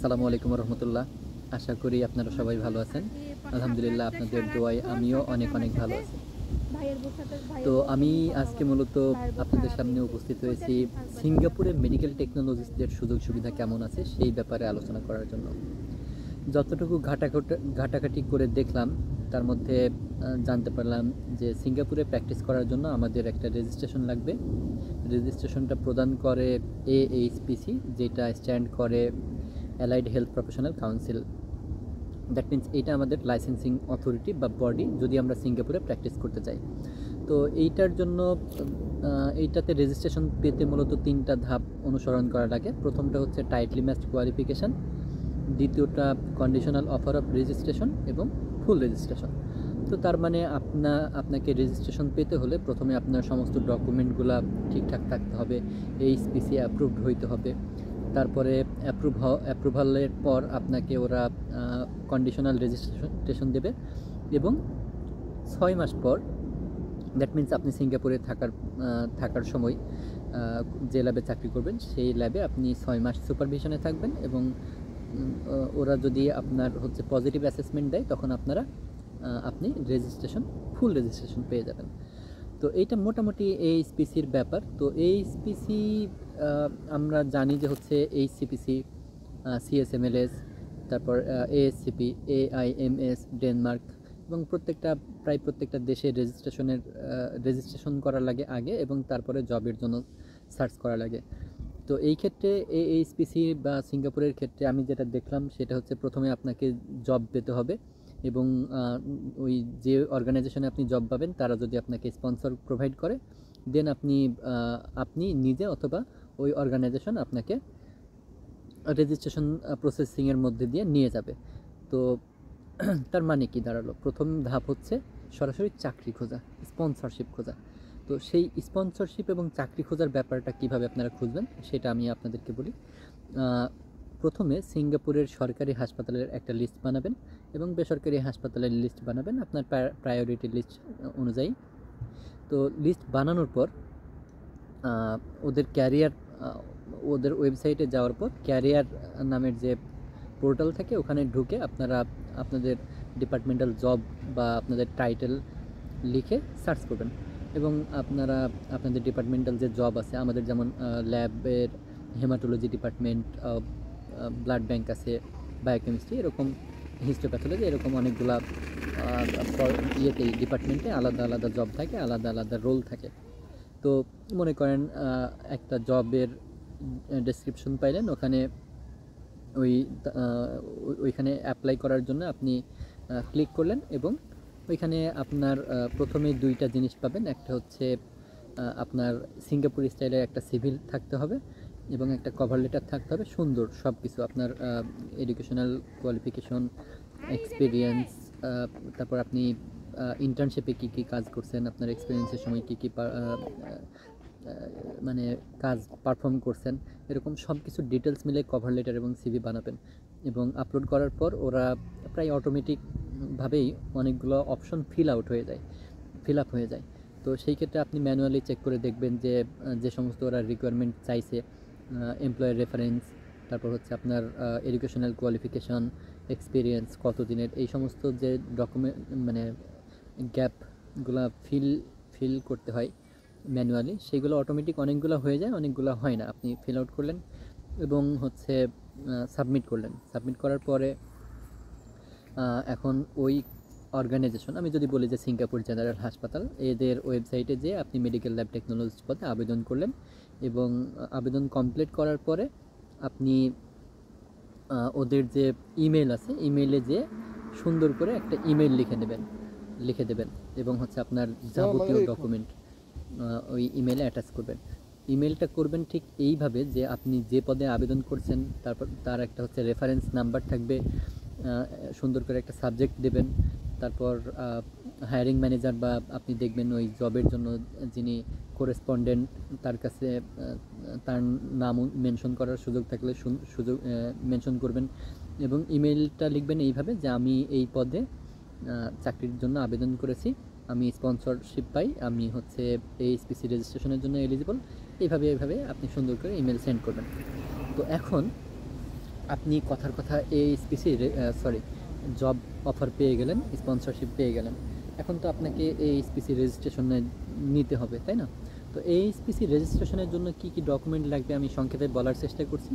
আসসালামু আলাইকুম রহমতুল্লাহ। আশা করি আপনারা সবাই ভালো আছেন। আলহামদুলিল্লাহ, আপনাদের দোয়ায় আমিও অনেক ভালো আছি। তো আমি আজকে মূলত আপনাদের সামনে উপস্থিত হয়েছি সিঙ্গাপুরে মেডিকেল টেকনোলজিসদের সুযোগ সুবিধা কেমন আছে সেই ব্যাপারে আলোচনা করার জন্য। যতটুকু ঘাটাঘাটি করে দেখলাম তার মধ্যে জানতে পারলাম যে সিঙ্গাপুরে প্র্যাকটিস করার জন্য আমাদের একটা রেজিস্ট্রেশন লাগবে। রেজিস্ট্রেশনটা প্রদান করে AHPC, যেটা স্ট্যান্ড করে allied health professional council. That means এটা আমাদের লাইসেন্সিং অথরিটি বা বডি, যদি আমরা সিঙ্গাপুরে প্র্যাকটিস করতে চাই। তো এইটার জন্য এইটাতে রেজিস্ট্রেশন পেতে মূলত 3টা ধাপ অনুসরণ করা লাগে। প্রথমটা হচ্ছে টাইটলি ম্যাচড কোয়ালিফিকেশান, দ্বিতীয়টা কন্ডিশনাল অফার অফ রেজিস্ট্রেশন এবং ফুল রেজিস্ট্রেশন। তো তার মানে আপনাকে রেজিস্ট্রেশন পেতে হলে প্রথমে আপনার সমস্ত ডকুমেন্টগুলো ঠিকঠাক থাকতে হবে, AHPC অ্যাপ্রুভড হইতে হবে। তারপরে অ্যাপ্রুভালের পর আপনাকে ওরা কন্ডিশনাল রেজিস্ট্রেশন দেবে এবং 6 মাস পর, দ্যাট মিনস আপনি সিঙ্গাপুরে থাকার সময় যে ল্যাবে চাকরি করবেন সেই ল্যাবে আপনি 6 মাস সুপারভিশনে থাকবেন এবং ওরা যদি আপনার হচ্ছে পজিটিভ অ্যাসেসমেন্ট দেয় তখন আপনি ফুল রেজিস্ট্রেশন পেয়ে যাবেন। তো এইটা মোটামুটি AHPCর ব্যাপার। তো AHPC আমরা জানি যে হচ্ছে HCPC, CSMLS, তারপর ASCP, AIMS ডেনমার্ক, এবং প্রায় প্রত্যেকটা দেশে রেজিস্ট্রেশন করা লাগে আগে এবং তারপরে জবের জন্য সার্চ করা লাগে। তো এই ক্ষেত্রে AHPC বা সিঙ্গাপুরের ক্ষেত্রে আমি যেটা দেখলাম সেটা হচ্ছে প্রথমে আপনাকে জব পেতে হবে এবং ওই যে অর্গানাইজেশনে আপনি জব পাবেন তারা যদি আপনাকে স্পন্সর প্রোভাইড করে, দেন আপনি নিজে অথবা ওই অর্গানাইজেশন আপনাকে রেজিস্ট্রেশন প্রসেসিংয়ের মধ্যে দিয়ে নিয়ে যাবে। তো তার মানে কি দাঁড়ালো? প্রথম ধাপ হচ্ছে সরাসরি চাকরি খোঁজা, স্পন্সরশিপ খোঁজা। তো সেই স্পন্সরশিপ এবং চাকরি খোঁজার ব্যাপারটা কিভাবে আপনারা খুঁজবেন সেটা আমি আপনাদেরকে বলি। প্রথমে সিঙ্গাপুরের সরকারি হাসপাতালের একটা লিস্ট বানাবেন এবং বেসরকারি হাসপাতালের লিস্ট বানাবেন আপনার প্রায়োরিটি লিস্ট অনুযায়ী। তো লিস্ট বানানোর পর ওদের ওয়েবসাইটে যাওয়ার পর ক্যারিয়ার নামের যে পোর্টাল থাকে ওখানে ঢুকে আপনারা আপনাদের ডিপার্টমেন্টাল জব বা আপনাদের টাইটেল লিখে সার্চ করবেন এবং আপনারা আপনাদের ডিপার্টমেন্টাল যে জব আছে, আমাদের যেমন ল্যাবের হেমাটোলজি ডিপার্টমেন্ট, ব্লাড ব্যাংক আছে, বায়োকেমিস্ট্রি, এরকম হিস্টোপ্যাথোলজি, এরকম অনেকগুলা ডিপার্টমেন্টে আলাদা জব থাকে, আলাদা রোল থাকে। তো মনে করেন একটা জবের ডেসক্রিপশন পাইলেন, ওইখানে অ্যাপ্লাই করার জন্য আপনি ক্লিক করলেন এবং ওইখানে আপনার প্রথমে 2টা জিনিস পাবেন। একটা হচ্ছে আপনার সিঙ্গাপুর স্টাইলের একটা সিভিল থাকতে হবে এবং একটা কভার লেটার থাকতে হবে, সুন্দর সব কিছু, আপনার এডুকেশনাল কোয়ালিফিকেশন, এক্সপিরিয়েন্স, তারপর আপনি ইন্টার্নশিপে কী কাজ করছেন, আপনার এক্সপিরিয়েন্সের সময় কী মানে কাজ পারফর্ম করছেন, এরকম সব কিছু ডিটেলস মিলে কভার লেটার এবং CV বানাবেন এবং আপলোড করার পর ওরা প্রায় অটোমেটিকভাবেই অনেকগুলো অপশন ফিল আপ হয়ে যায়। তো সেই ক্ষেত্রে আপনি ম্যানুয়ালি চেক করে দেখবেন যে সমস্ত ওরা রিকোয়ারমেন্ট চাইছে, এমপ্লয়ের রেফারেন্স, তারপর হচ্ছে আপনার এডুকেশনাল কোয়ালিফিকেশন, এক্সপিরিয়েন্স কতদিনের, এই সমস্ত যে ডকুমেন্ট মানে গ্যাপগুলা ফিল করতে হয় ম্যানুয়ালি, সেগুলো অটোমেটিক অনেকগুলো হয়ে যায়, অনেকগুলো হয় না। আপনি ফিল আউট করলেন এবং হচ্ছে সাবমিট করার পরে এখন ওই অর্গানাইজেশন, আমি যদি বলি যে সিঙ্গাপুর জেনারেল হাসপাতাল, এদের ওয়েবসাইটে যেয়ে আপনি মেডিকেল ল্যাব টেকনোলজিস্ট পদে আবেদন করলেন এবং আবেদন কমপ্লিট করার পরে আপনি ওদের যে ইমেল আছে, ইমেইলে যেয়ে সুন্দর করে একটা ইমেল লিখে দেবেন এবং হচ্ছে আপনার যাবতীয় ডকুমেন্ট ওই ইমেলে অ্যাটাচ করবেন। ইমেলটা করবেন ঠিক এইভাবে যে আপনি যে পদে আবেদন করছেন তারপর তার একটা হচ্ছে রেফারেন্স নাম্বার থাকবে, সুন্দর করে একটা সাবজেক্ট দেবেন, তারপর হায়ারিং ম্যানেজার বা আপনি দেখবেন ওই জবের জন্য যিনি করেসপন্ডেন্ট তার কাছে তার নাম মেনশন করার সুযোগ থাকলে সুযোগ মেনশন করবেন এবং ইমেলটা লিখবেন এইভাবে যে আমি এই পদে চাকরির জন্য আবেদন করেছি, আমি স্পন্সরশিপ পাই, আমি হচ্ছে AHPC রেজিস্ট্রেশনের জন্য এলিজিবল, এইভাবে আপনি সুন্দর করে ইমেল সেন্ড করবেন। তো এখন আপনি কথার কথা এইচপিসি জব অফার পেয়ে গেলেন, স্পন্সরশিপ পেয়ে গেলেন। এখন তো আপনাকে এইচপিসি রেজিস্ট্রেশনে নিতে হবে, তাই না? তো এইচপিসি রেজিস্ট্রেশনের জন্য কি কি ডকুমেন্ট লাগবে আমি সংক্ষেপে বলার চেষ্টা করছি।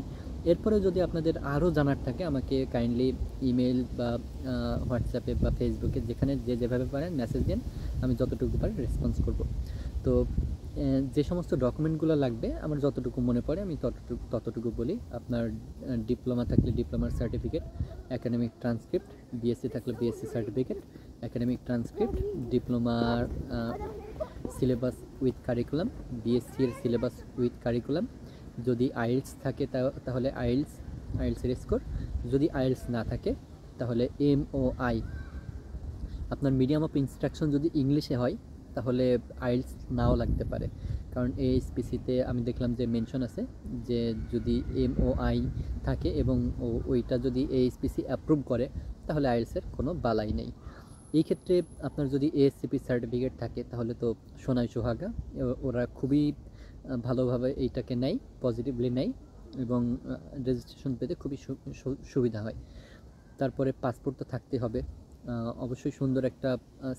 এরপরে যদি আপনাদের আরও জানার থাকে আমাকে কাইন্ডলি ইমেল বা হোয়াটসঅ্যাপে বা ফেসবুকে যেখানে যেভাবে পারেন মেসেজ দিন, আমি যতটুকু পারি রেসপন্স করব। তো যে সমস্ত ডকুমেন্টগুলো লাগবে আমার যতটুকু মনে পড়ে আমি ততটুকু বলি। আপনার ডিপ্লোমা থাকলে ডিপ্লোমার সার্টিফিকেট, একাডেমিক ট্রান্সক্রিপ্ট, বিএসসি থাকলে বিএসসি সার্টিফিকেট, একাডেমিক ট্রান্সক্রিপ্ট, ডিপ্লোমার সিলেবাস উইথ কারিকুলাম, বিএসসির সিলেবাস উইথ কারিকুলাম। যদি আইএলস থাকে তাহলে আইএলসের স্কোর। যদি আইএলস না থাকে তাহলে MOI। আপনার মিডিয়াম অফ ইনস্ট্রাকশন যদি ইংলিশে হয় তাহলে আইএলস নাও লাগতে পারে, কারণ এইচপিসিতে আমি দেখলাম যে মেনশন আছে যে যদি MOI থাকে এবং ওইটা যদি এইচপিসি অ্যাপ্রুভ করে তাহলে আইএলসের কোনো বালাই নেই। এই ক্ষেত্রে আপনার যদি ASCP সার্টিফিকেট থাকে তাহলে তো সোনায় সোহাগা, ওরা খুবই ভালোভাবে এইটাকে নেয়, পজিটিভলি নেয় এবং রেজিস্ট্রেশন পেতে খুবই সুবিধা হয়। তারপরে পাসপোর্ট তো থাকতে হবে, অবশ্যই সুন্দর একটা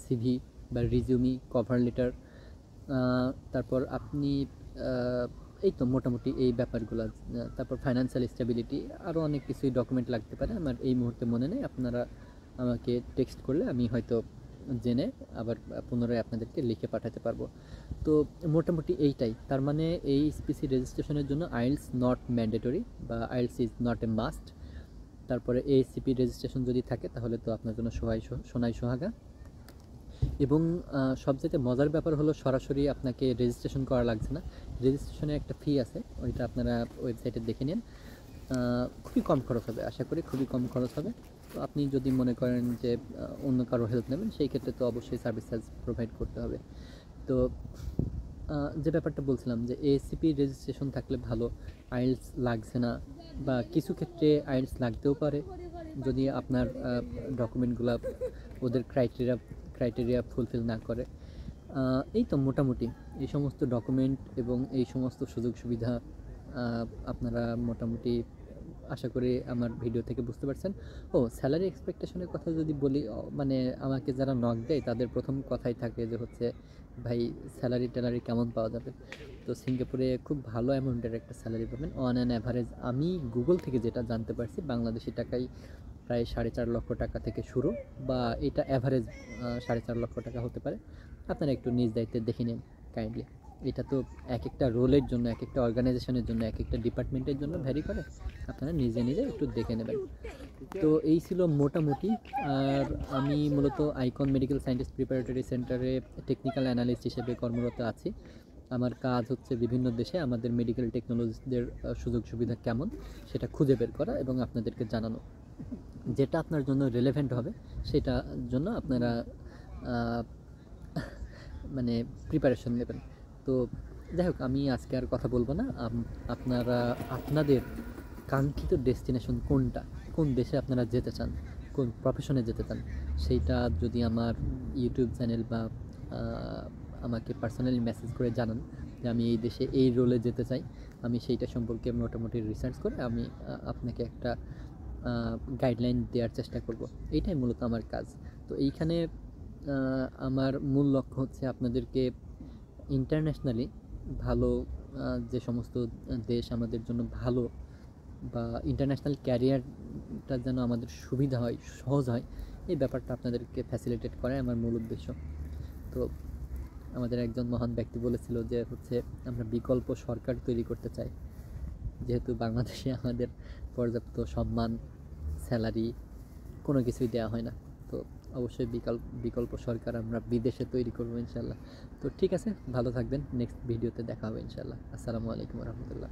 সিভি বা রিজিউমি, কভার লেটার। তারপর আপনি এই তো মোটামুটি এই ব্যাপারগুলো। তারপর ফাইন্যান্সিয়াল স্টেবিলিটি, আরও অনেক কিছুই ডকুমেন্ট লাগতে পারে, আমার এই মুহূর্তে মনে নেই। আপনারা আমাকে টেক্সট করলে আমি হয়তো জেনে আবার পুনরায় আপনাদেরকে লিখে পাঠাতে পারবো। তো মোটামুটি এইটাই। তার মানে এইচপিসি রেজিস্ট্রেশনের জন্য আইএলস নট ম্যান্ডেটরি বা IELTS is not a must. তারপরে ASCP রেজিস্ট্রেশন যদি থাকে তাহলে তো আপনার জন্য সোনায় সোহাগা। এবং সবচেয়ে মজার ব্যাপার হলো সরাসরি আপনাকে রেজিস্ট্রেশন করা লাগছে না, রেজিস্ট্রেশনের একটা ফি আছে, ওইটা আপনারা ওয়েবসাইটে দেখে নিন। খুবই কম খরচ হবে, আশা করি খুবই কম খরচ হবে। তো আপনি যদি মনে করেন যে অন্য কারো হেল্প নেবেন সেই ক্ষেত্রে তো অবশ্যই সার্ভিস চার্জ প্রোভাইড করতে হবে। তো যে ব্যাপারটা বলছিলাম যে ASCP রেজিস্ট্রেশন থাকলে ভালো, আইএলস লাগছে না বা কিছু ক্ষেত্রে আইএলস লাগতেও পারে যদি আপনার ডকুমেন্টগুলো ওদের ক্রাইটেরিয়া ফুলফিল না করে। এই তো মোটামুটি এই সমস্ত ডকুমেন্ট এবং এই সমস্ত সুযোগ সুবিধা আপনারা মোটামুটি আশা করি আমার ভিডিও থেকে বুঝতে পারছেন। স্যালারি এক্সপেকটেশনের কথা যদি বলি, মানে আমাকে যারা নক দেয় তাদের প্রথম কথাই থাকে যে হচ্ছে ভাই ট্যালারি কেমন পাওয়া যাবে। তো সিঙ্গাপুরে খুব ভালো অ্যামাউন্টের একটা স্যালারি পাবেন অন অ্যান অ্যাভারেজ। আমি গুগল থেকে যেটা জানতে পারছি বাংলাদেশি টাকায় প্রায় 4.5 লক্ষ টাকা থেকে শুরু, বা এটা অ্যাভারেজ 4.5 লক্ষ টাকা হতে পারে। আপনারা একটু নিজ দায়িত্বে দেখে নিন কাইন্ডলি। এটা তো এক একটা রোলের জন্য, এক একটা অর্গানাইজেশনের জন্য, এক একটা ডিপার্টমেন্টের জন্য ভ্যারি করে, আপনারা নিজে একটু দেখে নেবেন। তো এই ছিল মোটামুটি। আর আমি মূলত আইকন মেডিকেল সায়েন্টিস্ট প্রিপারেটরি সেন্টারে টেকনিক্যাল অ্যানালিস্ট হিসেবে কর্মরত আছি। আমার কাজ হচ্ছে বিভিন্ন দেশে আমাদের মেডিকেল টেকনোলজিদের সুযোগ সুবিধা কেমন সেটা খুঁজে বের করা এবং আপনাদেরকে জানানো। যেটা আপনার জন্য রিলেভেন্ট হবে সেটার জন্য আপনারা মানে প্রিপারেশন নেবেন। তো যাই হোক, আমি আজকে আর কথা বলবো না। আপনারা আপনাদের কাঙ্ক্ষিত ডেস্টিনেশন কোনটা, কোন দেশে আপনারা যেতে চান, কোন প্রফেশনে যেতে চান, সেইটা যদি আমার ইউটিউব চ্যানেল বা আমাকে পার্সোনালি মেসেজ করে জানান যে আমি এই দেশে এই রোলে যেতে চাই, আমি সেইটা সম্পর্কে মোটামুটি রিসার্চ করে আমি আপনাকে একটা গাইডলাইন দেওয়ার চেষ্টা করব। এইটাই মূলত আমার কাজ। তো এইখানে আমার মূল লক্ষ্য হচ্ছে আপনাদেরকে ইন্টারন্যাশনালি ভালো যে সমস্ত দেশ আমাদের জন্য ভালো, বা ইন্টারন্যাশনাল ক্যারিয়ারটা যেন আমাদের সুবিধা হয়, সহজ হয়, এই ব্যাপারটা আপনাদেরকে ফ্যাসিলিটেট করাই আমার মূল উদ্দেশ্য। তো আমাদের একজন মহান ব্যক্তি বলেছিল যে হচ্ছে আমরা বিকল্প সরকার তৈরি করতে চাই, যেহেতু বাংলাদেশে আমাদের পর্যাপ্ত সম্মান, স্যালারি কোনো কিছুই দেওয়া হয় না। তো অবশ্যই বিকল্প সরকার আমরা বিদেশে তৈরি করবো ইনশাল্লাহ। তো ঠিক আছে, ভালো থাকবেন, নেক্সট ভিডিওতে দেখা হবে ইনশাল্লাহ। আসসালামু আলাইকুম রহমতুল্লাহ।